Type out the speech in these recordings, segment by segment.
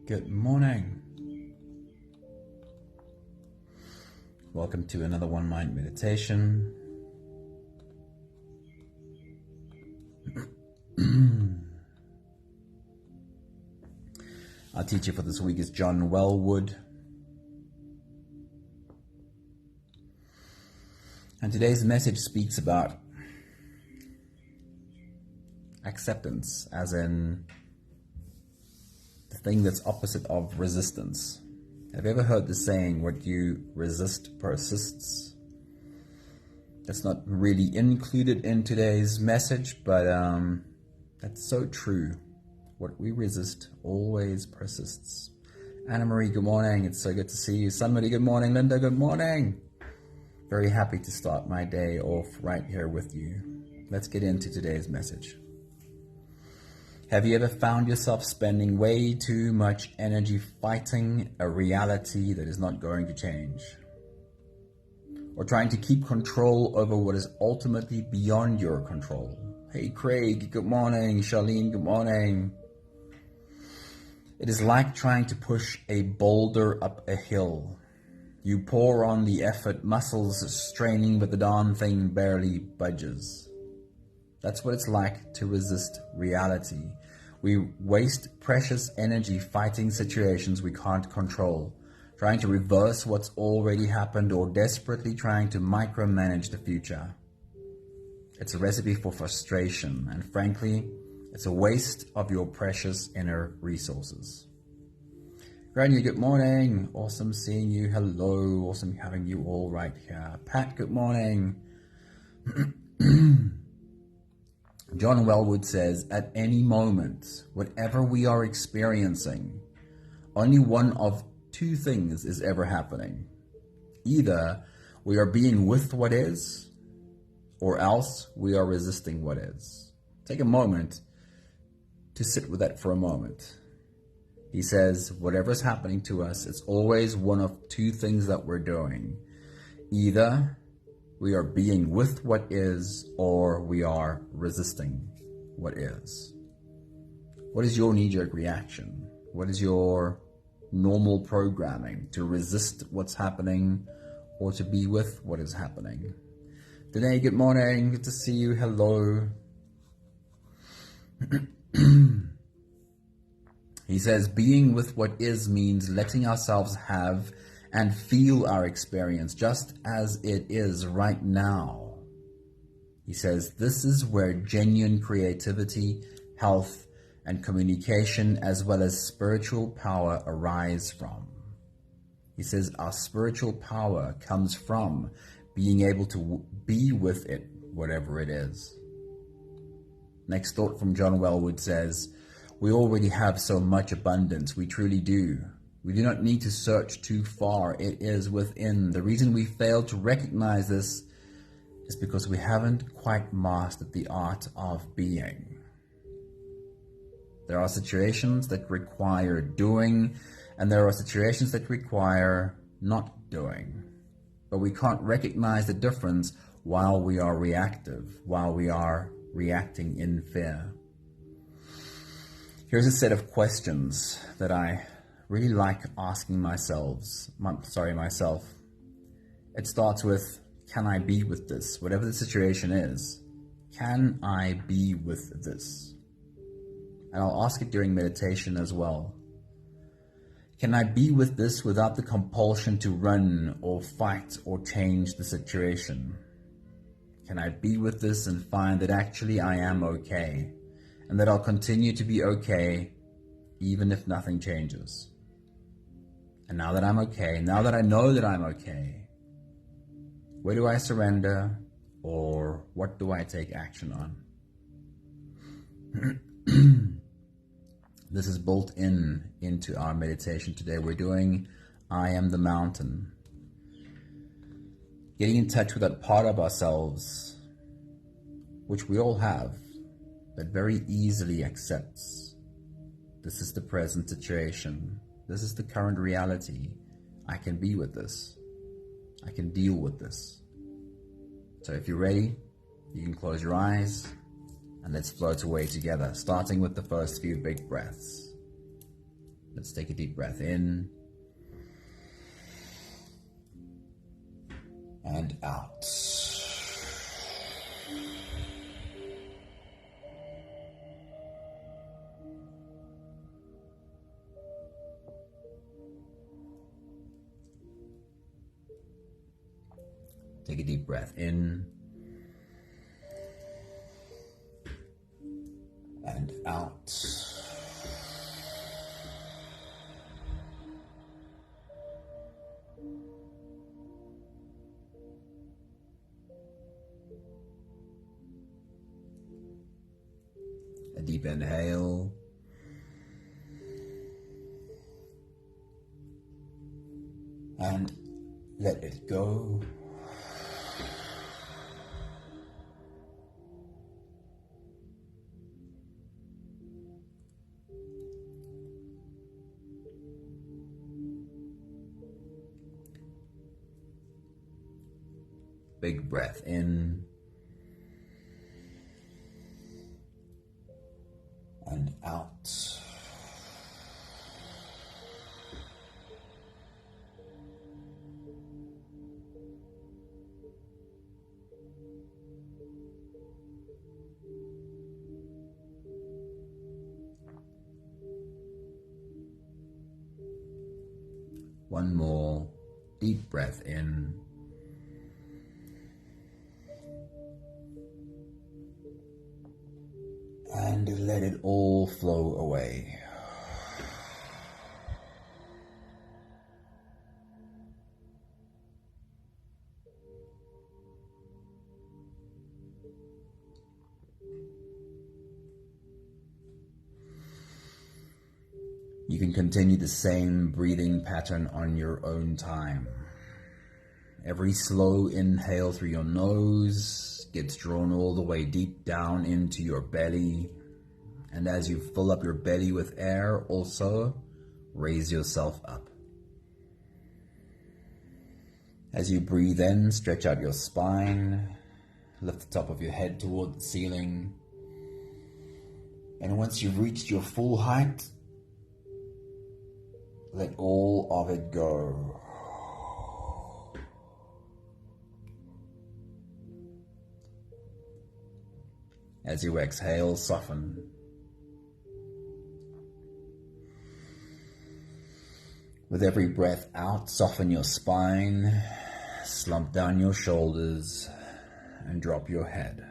Good morning. Welcome to another One Mind meditation. Our teacher for this week is John Wellwood. And today's message speaks about acceptance, as in the thing that's opposite of resistance. Have you ever heard the saying, what you resist persists? That's not really included in today's message, but that's so true. What we resist always persists. Anna Marie, good morning. It's so good to see you. Sunmary, good morning. Linda, good morning. Very happy to start my day off right here with you. Let's get into today's message. Have you ever found yourself spending way too much energy fighting a reality that is not going to change? Or trying to keep control over what is ultimately beyond your control? Hey Craig, good morning. Charlene, good morning. It is like trying to push a boulder up a hill. You pour on the effort, muscles straining, but the darn thing barely budges. That's what it's like to resist reality. We waste precious energy fighting situations we can't control, trying to reverse what's already happened, or desperately trying to micromanage the future. It's a recipe for frustration, and frankly, it's a waste of your precious inner resources. Grania, good morning. Awesome seeing you. Hello. Awesome having you all right here. Pat, good morning. John Wellwood says, at any moment, whatever we are experiencing, only one of two things is ever happening. Either we are being with what is, or else we are resisting what is. Take a moment to sit with that for a moment. He says, whatever's happening to us, it's always one of two things that we're doing. Either we are being with what is, or we are resisting what is. What is your knee-jerk reaction? What is your normal programming? To resist what's happening or to be with what is happening? Danae, good morning. Good to see you. Hello. He says, being with what is means letting ourselves have and feel our experience just as it is right now. He says, this is where genuine creativity, health, and communication, as well as spiritual power, arise from. He says, our spiritual power comes from being able to be with it, whatever it is. Next thought from John Wellwood says, we already have so much abundance, we truly do. We do not need to search too far, it is within. The reason we fail to recognize this is because we haven't quite mastered the art of being. There are situations that require doing, and there are situations that require not doing. But we can't recognize the difference while we are reactive, while we are reacting in fear. Here's a set of questions that I really like asking myself. It starts with, can I be with this? Whatever the situation is, can I be with this? And I'll ask it during meditation as well. Can I be with this without the compulsion to run or fight or change the situation? Can I be with this and find that actually I am okay, and that I'll continue to be okay even if nothing changes? And now that I'm okay, now that I know that I'm okay, where do I surrender, or what do I take action on? This is built into our meditation today. We're doing I Am the Mountain. Getting in touch with that part of ourselves, which we all have, that very easily accepts. This is the present situation. This is the current reality. I can be with this. I can deal with this. So if you're ready, you can close your eyes and let's float away together, starting with the first few big breaths. Let's take a deep breath in and out. Take a deep breath in and out. A deep inhale. And let it go. Big breath in and out. One more deep breath in and let it all flow away. You can continue the same breathing pattern on your own time. Every slow inhale through your nose gets drawn all the way deep down into your belly. And as you fill up your belly with air, also raise yourself up. As you breathe in, stretch out your spine, lift the top of your head toward the ceiling. And once you've reached your full height, let all of it go. As you exhale, soften. With every breath out, soften your spine, slump down your shoulders, and drop your head.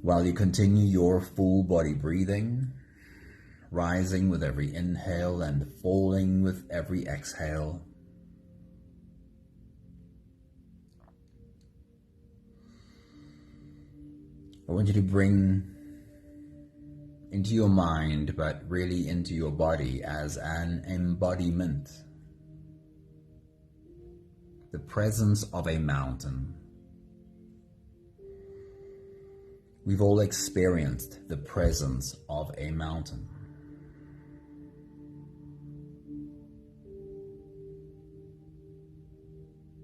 While you continue your full body breathing, rising with every inhale and falling with every exhale, I want you to bring into your mind, but really into your body as an embodiment, the presence of a mountain. We've all experienced the presence of a mountain.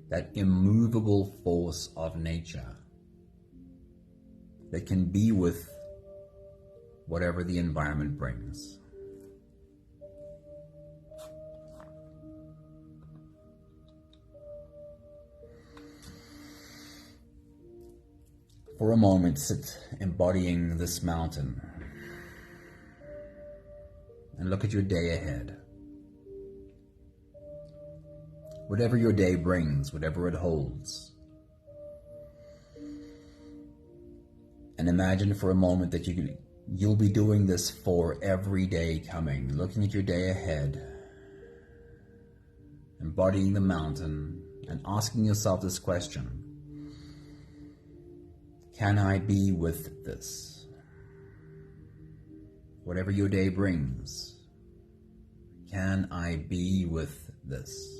That immovable force of nature that can be with whatever the environment brings. For a moment, sit embodying this mountain and look at your day ahead. Whatever your day brings, whatever it holds. And imagine for a moment that you'll be doing this for every day coming, looking at your day ahead, embodying the mountain, and asking yourself this question: can I be with this? Whatever your day brings, Can I be with this?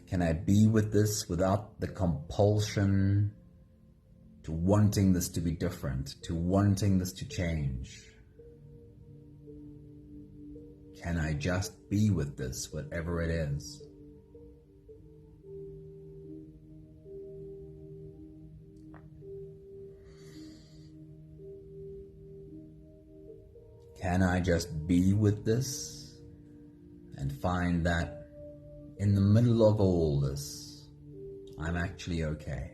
Can I be with this without the compulsion to wanting this to be different, to wanting this to change? Can I just be with this, whatever it is? Can I just be with this and find that in the middle of all this, I'm actually okay?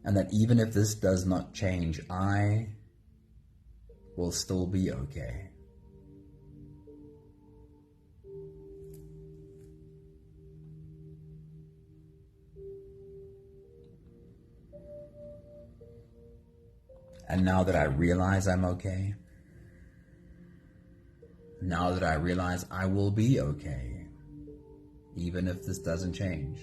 And that even if this does not change, I will still be okay. And now that I realize I'm okay, now that I realize I will be okay, even if this doesn't change,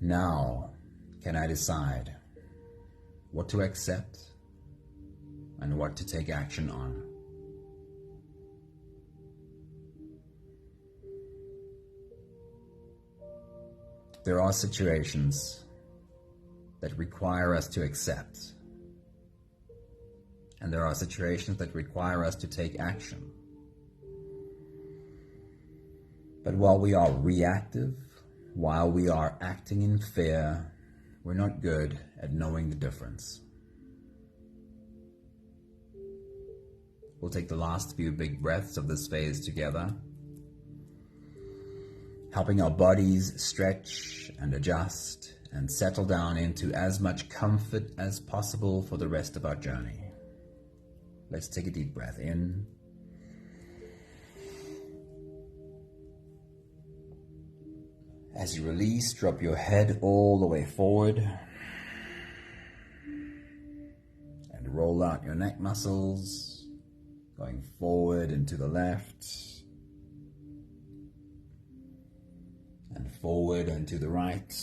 now can I decide what to accept and what to take action on. There are situations that require us to accept, and there are situations that require us to take action. But while we are reactive, while we are acting in fear, we're not good at knowing the difference. We'll take the last few big breaths of this phase together, helping our bodies stretch and adjust and settle down into as much comfort as possible for the rest of our journey. Let's take a deep breath in. As you release, drop your head all the way forward and roll out your neck muscles, going forward and to the left, and forward and to the right.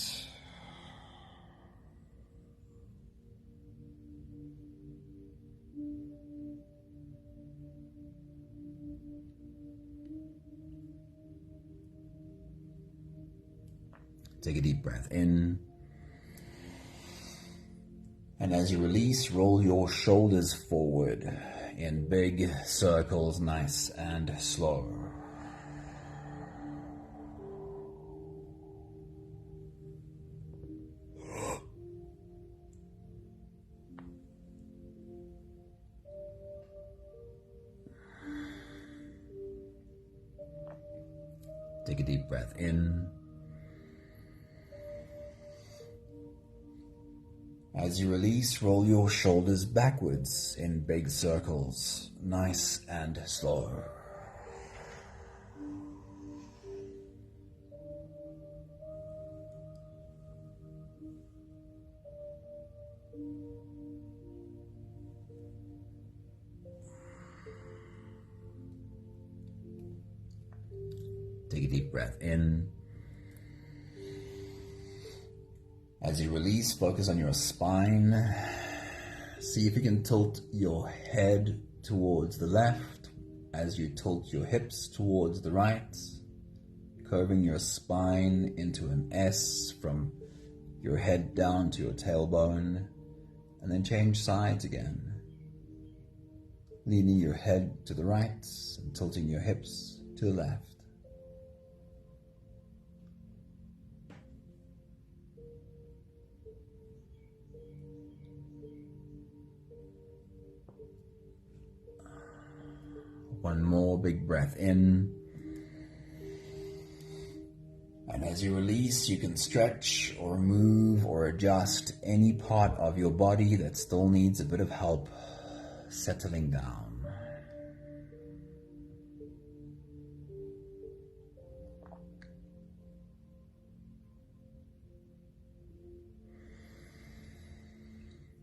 Take a deep breath in. And as you release, roll your shoulders forward in big circles, nice and slow. Take a deep breath in. As you release, roll your shoulders backwards in big circles, nice and slow. Take a deep breath in. As you release, focus on your spine. See if you can tilt your head towards the left as you tilt your hips towards the right, curving your spine into an S from your head down to your tailbone, and then change sides again, leaning your head to the right and tilting your hips to the left. One more big breath in. And as you release, you can stretch or move or adjust any part of your body that still needs a bit of help settling down.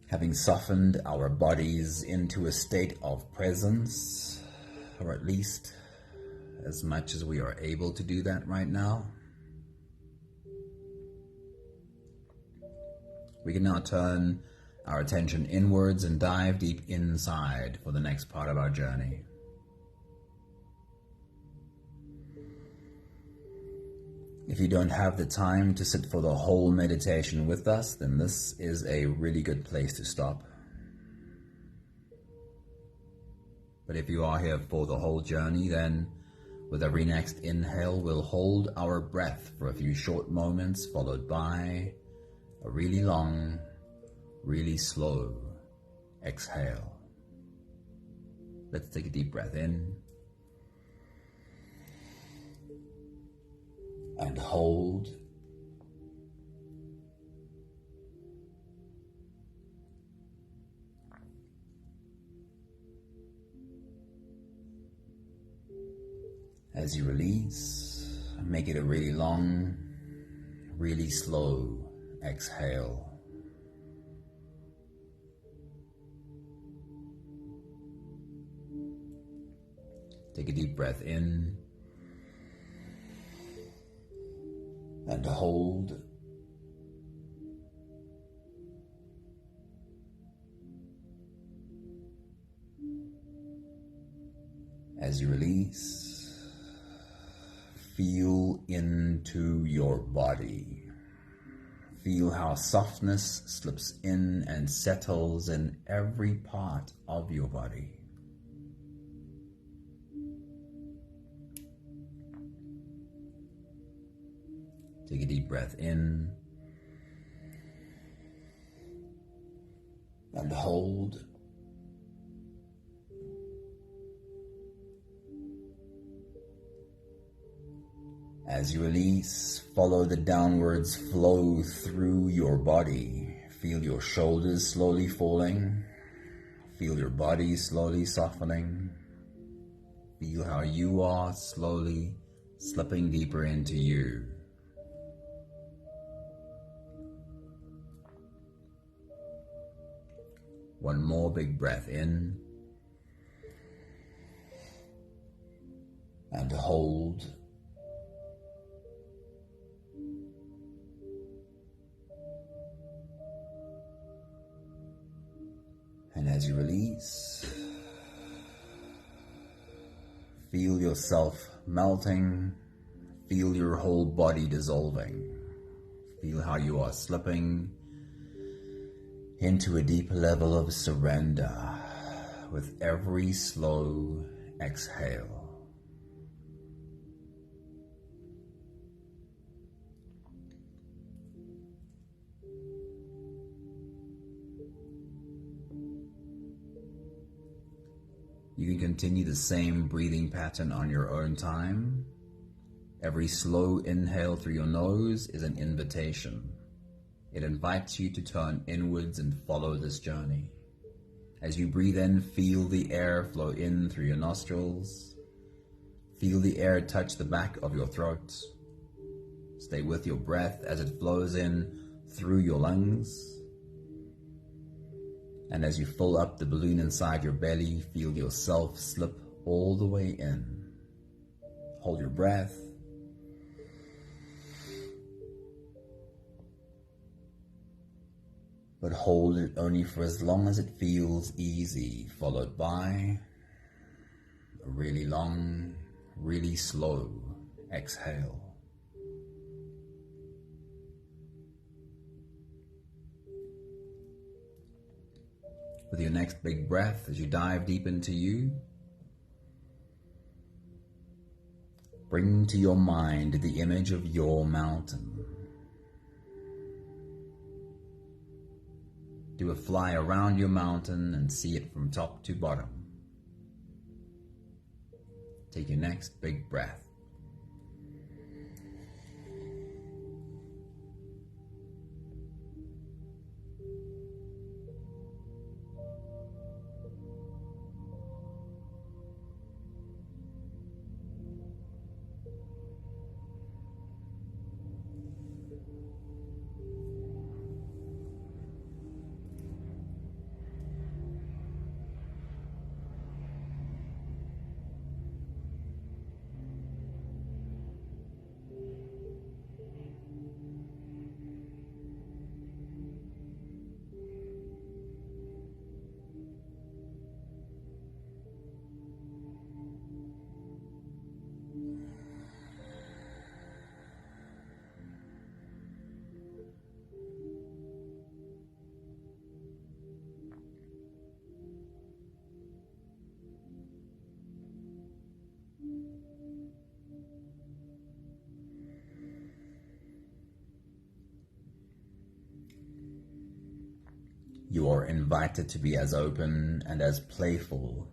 Having softened our bodies into a state of presence, or at least as much as we are able to do that right now. We can now turn our attention inwards and dive deep inside for the next part of our journey. If you don't have the time to sit for the whole meditation with us, then this is a really good place to stop. But if you are here for the whole journey, then with every next inhale, we'll hold our breath for a few short moments, followed by a really long, really slow exhale. Let's take a deep breath in and hold. As you release, make it a really long, really slow exhale. Take a deep breath in and hold. As you release, feel into your body. Feel how softness slips in and settles in every part of your body. Take a deep breath in and hold. As you release, follow the downwards flow through your body. Feel your shoulders slowly falling. Feel your body slowly softening. Feel how you are slowly slipping deeper into you. One more big breath in and hold. And as you release, feel yourself melting, feel your whole body dissolving, feel how you are slipping into a deep level of surrender with every slow exhale. You can continue the same breathing pattern on your own time. Every slow inhale through your nose is an invitation. It invites you to turn inwards and follow this journey. As you breathe in, feel the air flow in through your nostrils. Feel the air touch the back of your throat. Stay with your breath as it flows in through your lungs. And as you fill up the balloon inside your belly, feel yourself slip all the way in. Hold your breath. But hold it only for as long as it feels easy, followed by a really long, really slow exhale. With your next big breath, as you dive deep into you, bring to your mind the image of your mountain. Do a fly around your mountain and see it from top to bottom. Take your next big breath. are invited to be as open and as playful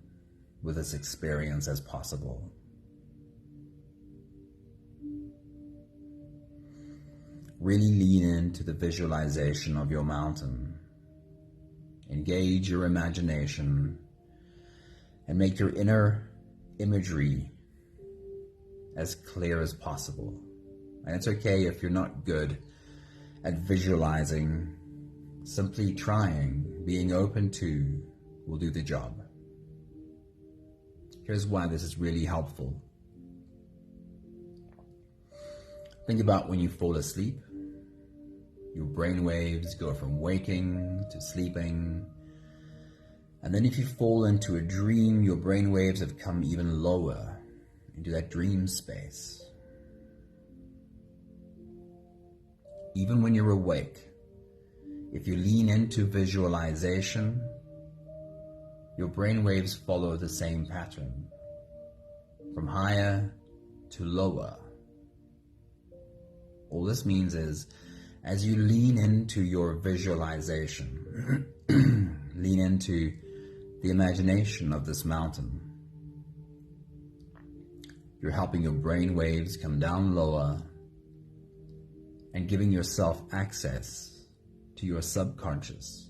with this experience as possible. Really lean into the visualization of your mountain. Engage your imagination and make your inner imagery as clear as possible. And it's okay if you're not good at visualizing. Simply trying, being open to, will do the job. Here's why this is really helpful. Think about when you fall asleep. Your brain waves go from waking to sleeping. And then if you fall into a dream, your brain waves have come even lower into that dream space. Even when you're awake, if you lean into visualization, your brain waves follow the same pattern, from higher to lower. All this means is, as you lean into your visualization, lean into the imagination of this mountain, you're helping your brain waves come down lower and giving yourself access to your subconscious.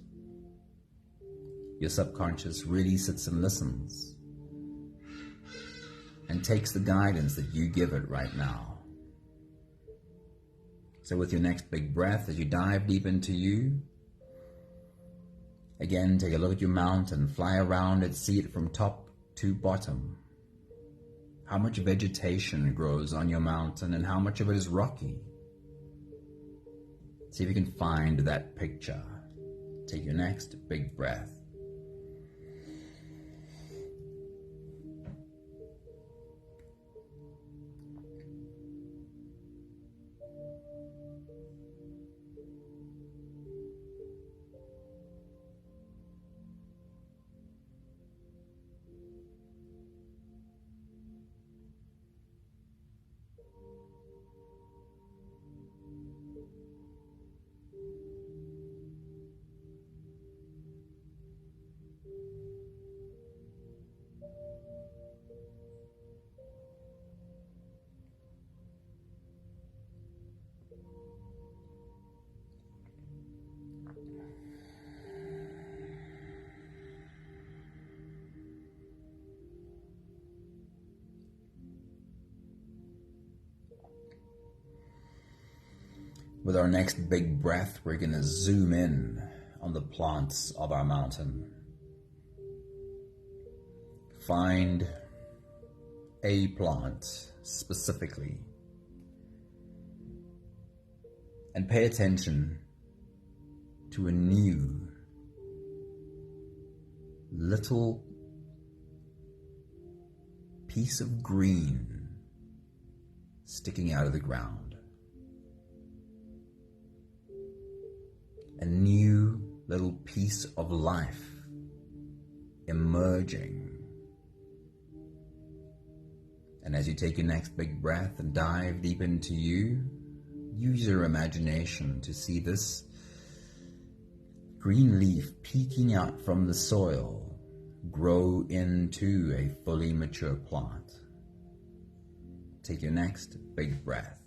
Your subconscious really sits and listens and takes the guidance that you give it right now. So with your next big breath, as you dive deep into you, again, take a look at your mountain, fly around it, see it from top to bottom. How much vegetation grows on your mountain and how much of it is rocky? See if you can find that picture. Take your next big breath. With our next big breath, we're going to zoom in on the plants of our mountain. Find a plant specifically and pay attention to a new little piece of green sticking out of the ground. A new little piece of life emerging. And as you take your next big breath and dive deep into you, use your imagination to see this green leaf peeking out from the soil grow into a fully mature plant. Take your next big breath.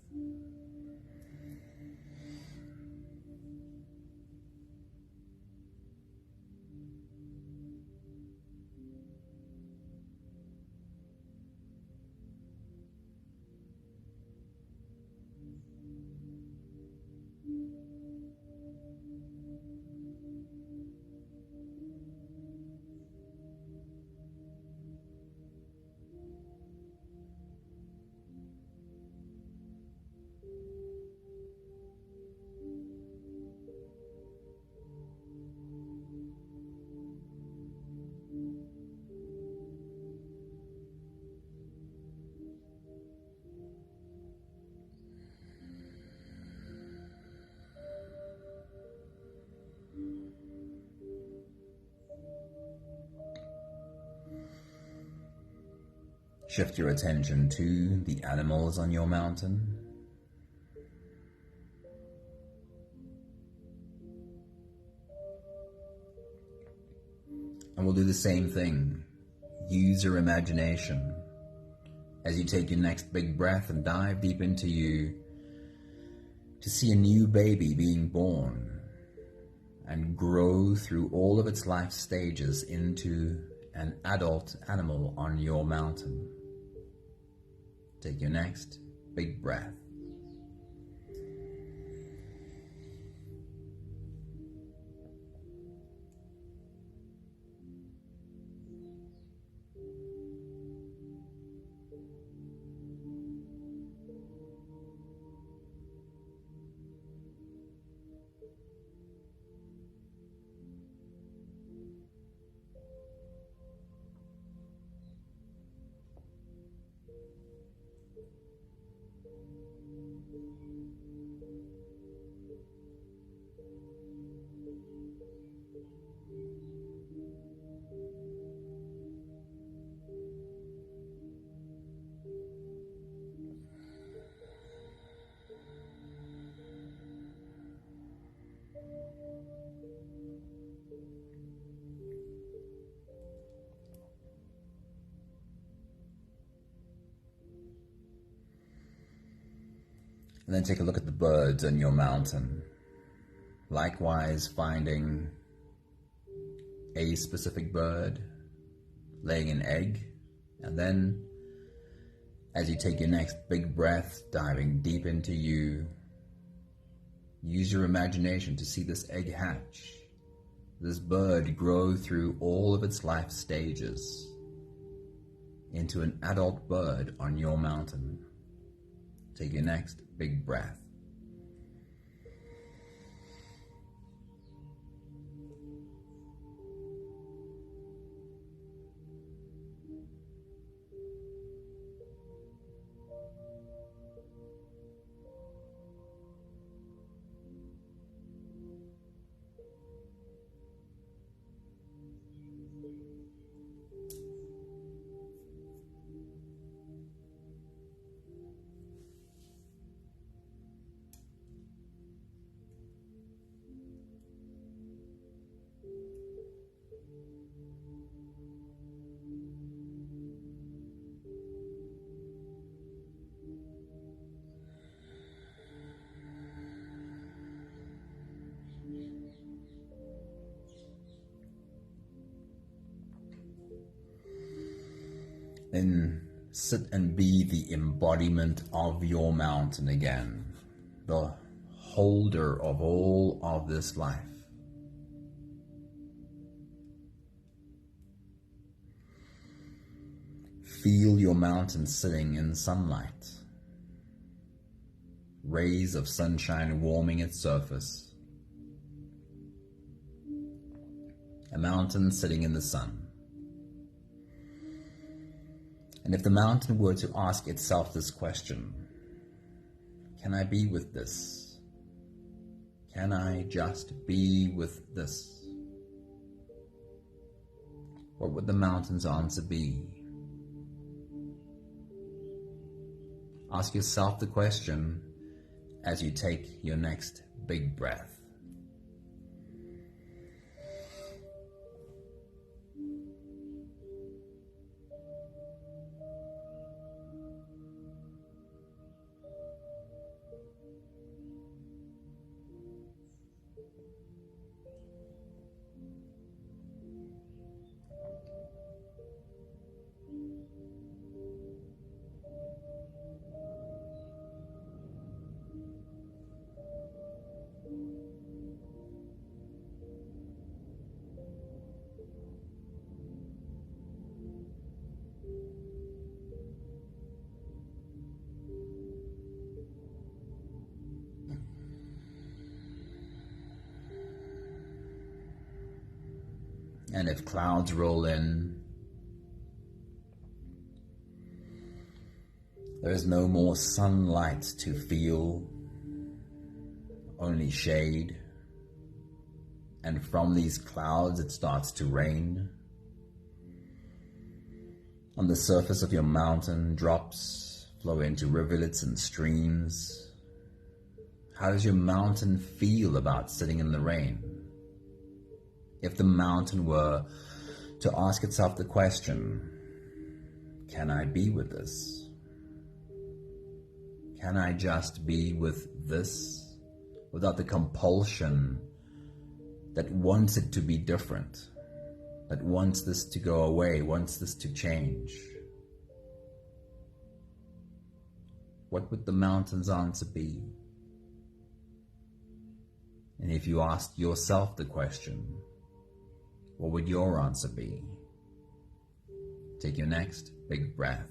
Shift your attention to the animals on your mountain. And we'll do the same thing. Use your imagination as you take your next big breath and dive deep into you to see a new baby being born and grow through all of its life stages into an adult animal on your mountain. Take your next big breath. And then take a look at the birds on your mountain. Likewise, finding a specific bird laying an egg, and then as you take your next big breath, diving deep into you, use your imagination to see this egg hatch, this bird grow through all of its life stages into an adult bird on your mountain. Take your next big breath. Then sit and be the embodiment of your mountain again, the holder of all of this life. Feel your mountain sitting in sunlight, rays of sunshine warming its surface. A mountain sitting in the sun. And if the mountain were to ask itself this question, can I be with this? Can I just be with this? What would the mountain's answer be? Ask yourself the question as you take your next big breath. And if clouds roll in, there is no more sunlight to feel, only shade. And from these clouds it starts to rain. On the surface of your mountain, drops flow into rivulets and streams. How does your mountain feel about sitting in the rain? If the mountain were to ask itself the question, can I be with this? Can I just be with this without the compulsion that wants it to be different, that wants this to go away, wants this to change? What would the mountain's answer be? And if you asked yourself the question, what would your answer be? Take your next big breath.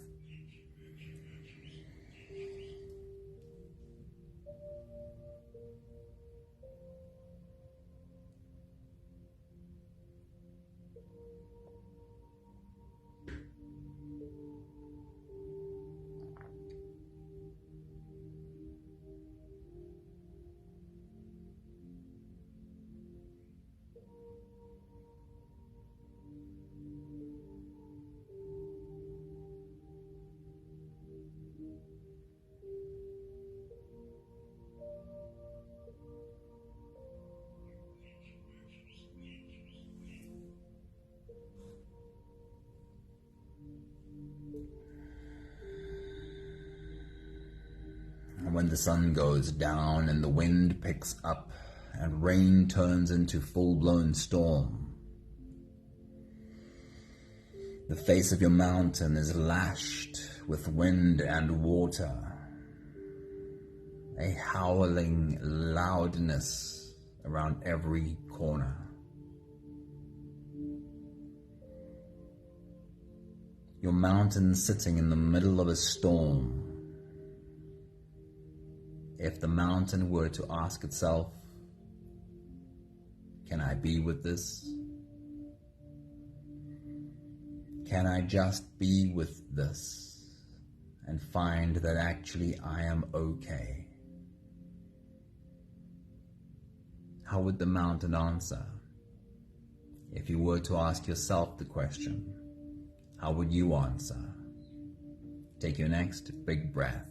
When the sun goes down and the wind picks up and rain turns into full-blown storm, the face of your mountain is lashed with wind and water, a howling loudness around every corner. Your mountain sitting in the middle of a storm. If the mountain were to ask itself, can I be with this? Can I just be with this and find that actually I am okay? How would the mountain answer? If you were to ask yourself the question, how would you answer? Take your next big breath.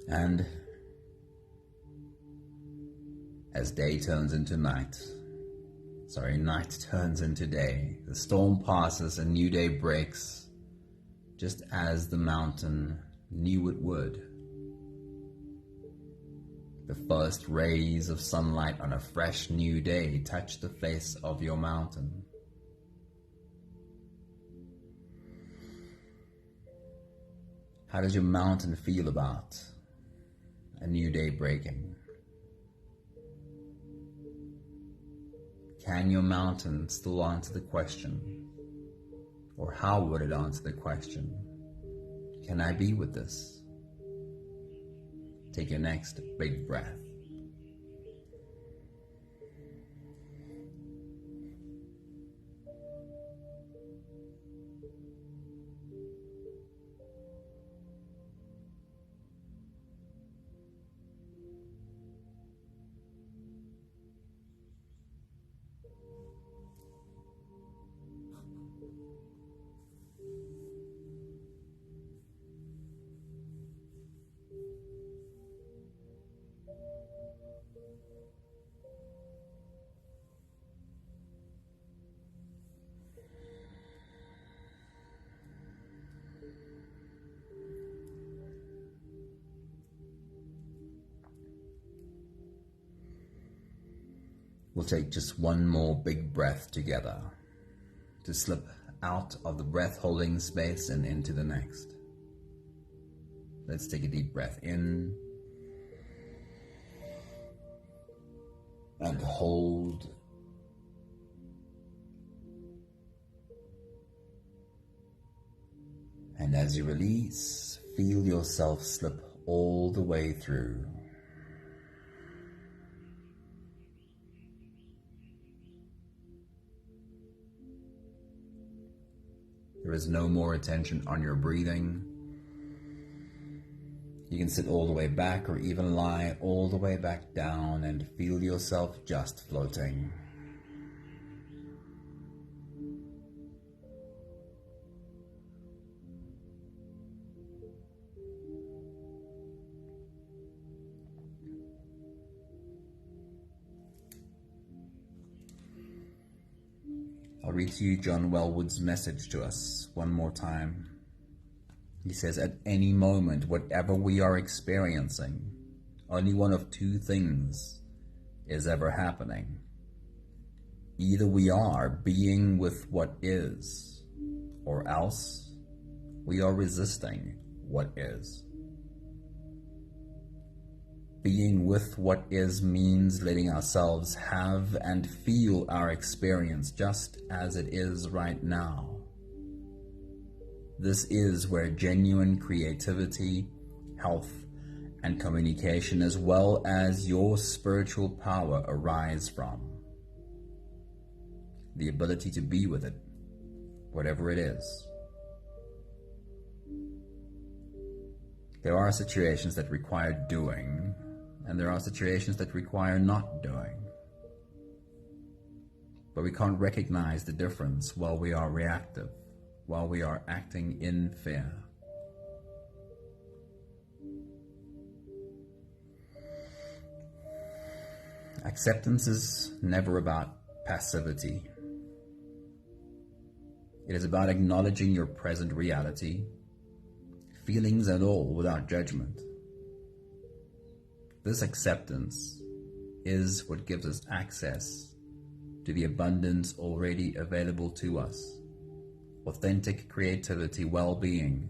And as day turns into night, night turns into day, the storm passes, a new day breaks, just as the mountain knew it would. The first rays of sunlight on a fresh new day touch the face of your mountain. How does your mountain feel about a new day breaking? Can your mountain still answer the question? Or how would it answer the question? Can I be with this? Take your next big breath. We'll take just one more big breath together to slip out of the breath holding space and into the next. Let's take a deep breath in and hold. And as you release, feel yourself slip all the way through. There is no more attention on your breathing. You can sit all the way back or even lie all the way back down and feel yourself just floating. I'll read to you John Wellwood's message to us one more time. He says, at any moment, whatever we are experiencing, only one of two things is ever happening. Either we are being with what is, or else we are resisting what is. Being with what is means letting ourselves have and feel our experience just as it is right now. This is where genuine creativity, health, and communication, as well as your spiritual power, arise from. The ability to be with it, whatever it is. There are situations that require doing, and there are situations that require not doing. But we can't recognize the difference while we are reactive, while we are acting in fear. Acceptance is never about passivity. It is about acknowledging your present reality, feelings and all, without judgment. This acceptance is what gives us access to the abundance already available to us. Authentic creativity, well-being,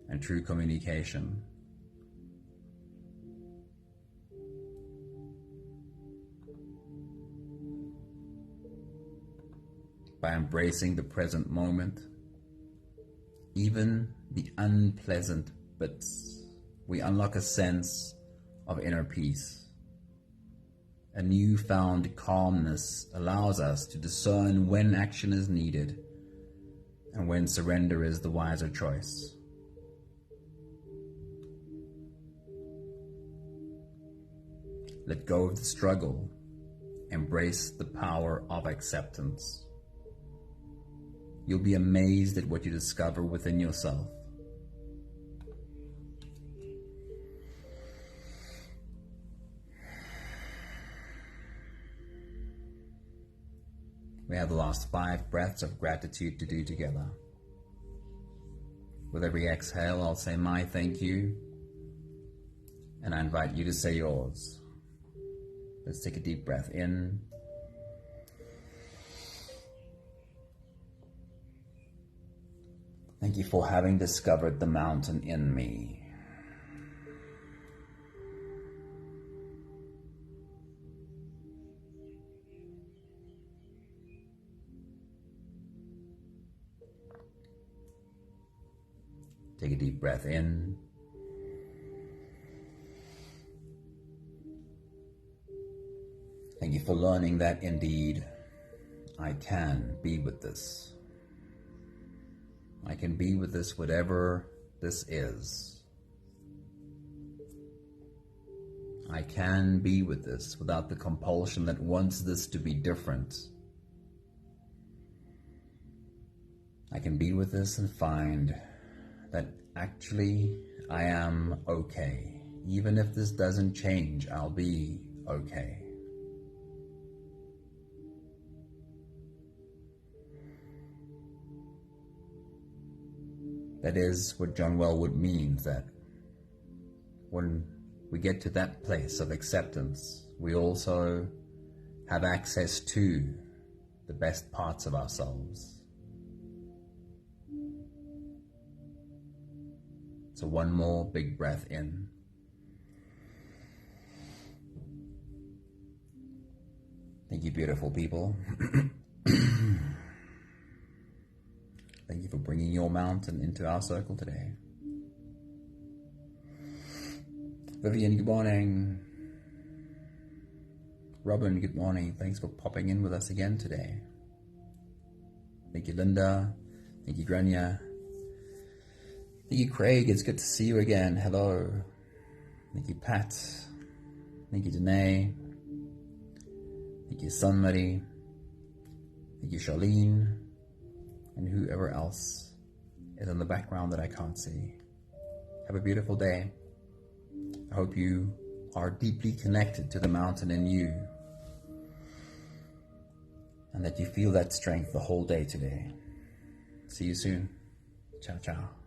and true communication. By embracing the present moment, even the unpleasant bits, we unlock a sense of inner peace. A newfound calmness allows us to discern when action is needed and when surrender is the wiser choice. Let go of the struggle. Embrace the power of acceptance. You'll be amazed at what you discover within yourself. We have the last 5 breaths of gratitude to do together. With every exhale, I'll say my thank you, and I invite you to say yours. Let's take a deep breath in. Thank you for having discovered the mountain in me. Take a deep breath in. Thank you for learning that indeed I can be with this. I can be with this, whatever this is. I can be with this without the compulsion that wants this to be different. I can be with this and find that actually I am okay. Even if this doesn't change, I'll be okay. That is what John Wellwood means, that when we get to that place of acceptance, we also have access to the best parts of ourselves. So one more big breath in. Thank you, beautiful people. Thank you for bringing your mountain into our circle today. Vivian, good morning. Robin, good morning. Thanks for popping in with us again today. Thank you, Linda. Thank you, Grania. Thank you, Craig. It's good to see you again. Hello. Thank you, Pat. Thank you, Danae. Thank you, Sunmuddy. Thank you, Charlene. And whoever else is in the background that I can't see. Have a beautiful day. I hope you are deeply connected to the mountain in you, and that you feel that strength the whole day today. See you soon. Ciao, ciao.